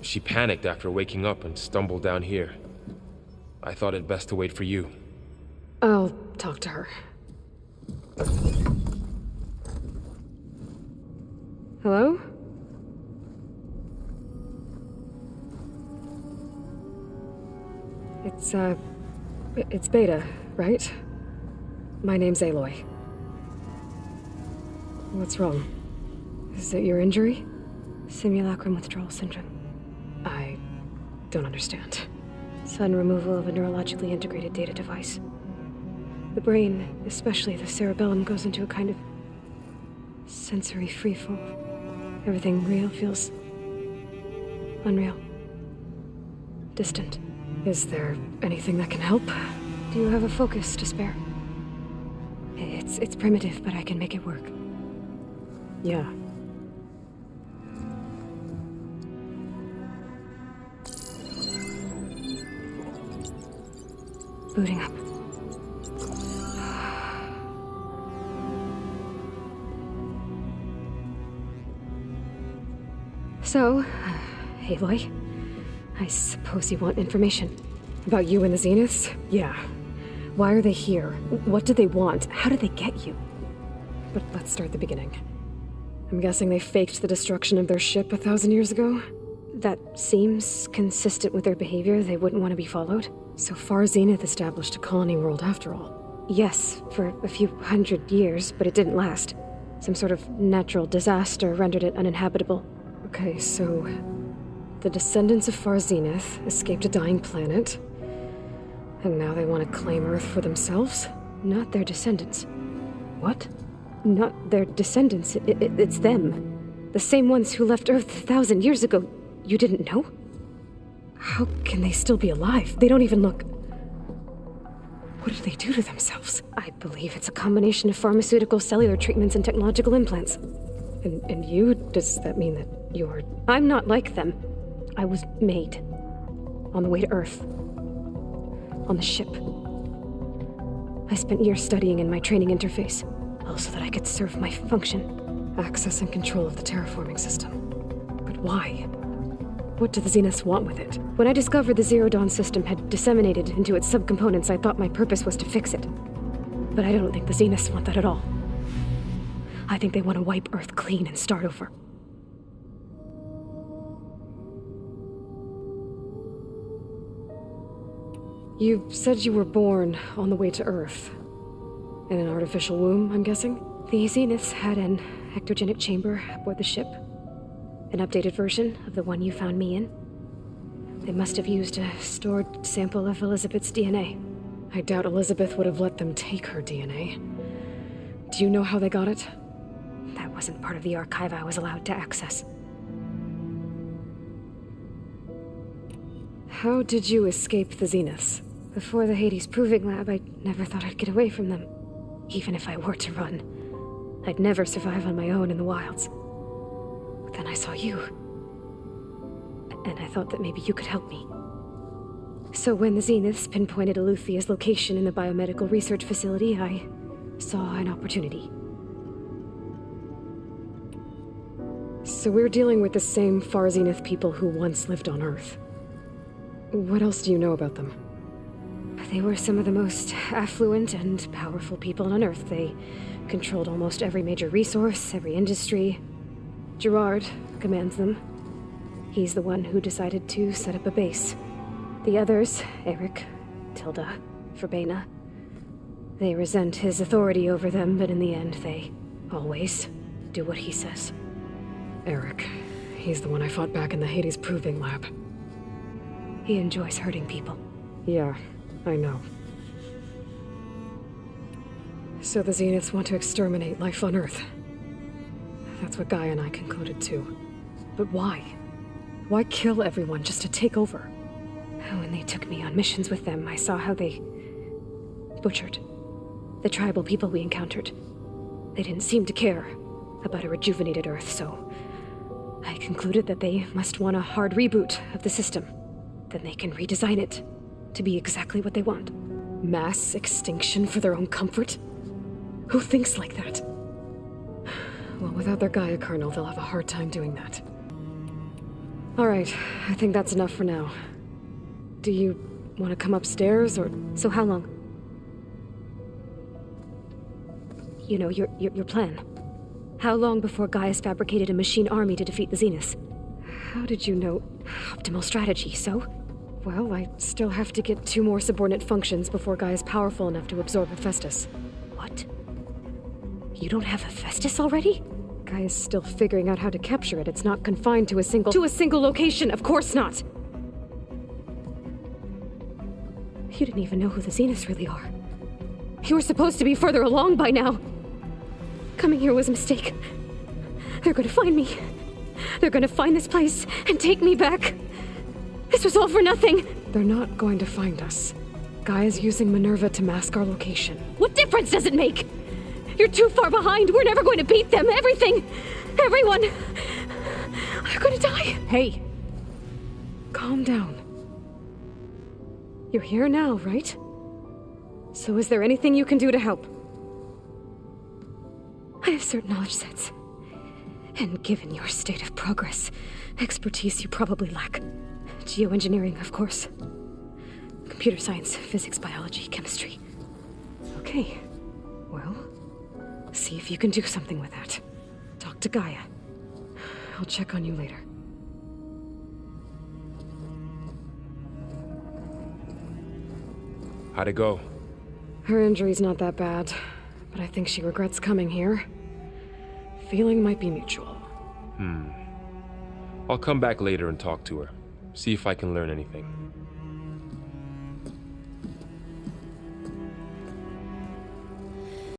She panicked after waking up and stumbled down here. I thought it best to wait for you. I'll talk to her. Hello? It's Beta, right? My name's Aloy. What's wrong? Is it your injury? Simulacrum withdrawal syndrome. I don't understand. Sudden removal of a neurologically integrated data device. The brain, especially the cerebellum, goes into a kind of sensory freefall. Everything real feels unreal. Distant. Is there anything that can help? Do you have a focus to spare? It's primitive, but I can make it work. Yeah. Booting up. So, Aloy, I suppose you want information. About you and the Zeniths? Yeah. Why are they here? What do they want? How did they get you? But let's start at the beginning. I'm guessing they faked the destruction of their ship 1,000 years ago? That seems consistent with their behavior. They wouldn't want to be followed. So far, Zenith established a colony world after all. Yes, for a few hundred years, but it didn't last. Some sort of natural disaster rendered it uninhabitable. Okay, so the descendants of Far Zenith escaped a dying planet, and now they want to claim Earth for themselves? Not their descendants. What? Not their descendants. It's them. The same ones who left Earth 1,000 years ago. You didn't know? How can they still be alive? They don't even look... What did they do to themselves? I believe it's a combination of pharmaceutical, cellular treatments, and technological implants. And you? Does that mean that you're... I'm not like them. I was made. On the way to Earth. On the ship. I spent years studying in my training interface, all so that I could serve my function. Access and control of the terraforming system. But why? What do the Zeniths want with it? When I discovered the Zero Dawn system had disseminated into its subcomponents, I thought my purpose was to fix it. But I don't think the Zeniths want that at all. I think they want to wipe Earth clean and start over. You said you were born on the way to Earth. In an artificial womb, I'm guessing? The Zeniths had an ectogenic chamber aboard the ship. An updated version of the one you found me in. They must have used a stored sample of Elizabeth's DNA. I doubt Elizabeth would have let them take her DNA. Do you know how they got it? That wasn't part of the archive I was allowed to access. How did you escape the Zeniths? Before the Hades Proving Lab, I never thought I'd get away from them. Even if I were to run. I'd never survive on my own in the wilds. But then I saw you. And I thought that maybe you could help me. So when the Zeniths pinpointed Aluthia's location in the biomedical research facility, I saw an opportunity. So we're dealing with the same Far Zenith people who once lived on Earth. What else do you know about them? They were some of the most affluent and powerful people on Earth. They controlled almost every major resource, every industry. Gerard commands them. He's the one who decided to set up a base. The others, Eric, Tilda, Verbena, they resent his authority over them, but in the end, they always do what he says. Eric. He's the one I fought back in the Hades Proving Lab. He enjoys hurting people. Yeah, I know. So the Zeniths want to exterminate life on Earth. That's what Guy and I concluded too. But why? Why kill everyone just to take over? When they took me on missions with them, I saw how they butchered the tribal people we encountered. They didn't seem to care about a rejuvenated Earth, so I concluded that they must want a hard reboot of the system. Then they can redesign it to be exactly what they want. Mass extinction for their own comfort? Who thinks like that? Well, without their Gaia kernel, they'll have a hard time doing that. Alright, I think that's enough for now. Do you want to come upstairs, or... So how long? You know, your plan. How long before Gaius fabricated a machine army to defeat the Zeniths? How did you know? Optimal strategy, so? Well, I still have to get 2 more subordinate functions before Guy is powerful enough to absorb Hephaestus. What? You don't have Hephaestus already? Guy is still figuring out how to capture it. It's not confined to a single location, of course not! You didn't even know who the Zeniths really are. You were supposed to be further along by now. Coming here was a mistake. They're gonna find me. They're gonna find this place and take me back. This was all for nothing. They're not going to find us. Guy is using Minerva to mask our location. What difference does it make? You're too far behind. We're never going to beat them. Everything. Everyone. They're gonna die. Hey. Calm down. You're here now, right? So is there anything you can do to help? I have certain knowledge sets. And given your state of progress, expertise you probably lack. Geoengineering, of course. Computer science, physics, biology, chemistry. Okay. Well, see if you can do something with that. Talk to Gaia. I'll check on you later. How'd it go? Her injury's not that bad, but I think she regrets coming here. Feeling might be mutual. I'll come back later and talk to her. See if I can learn anything.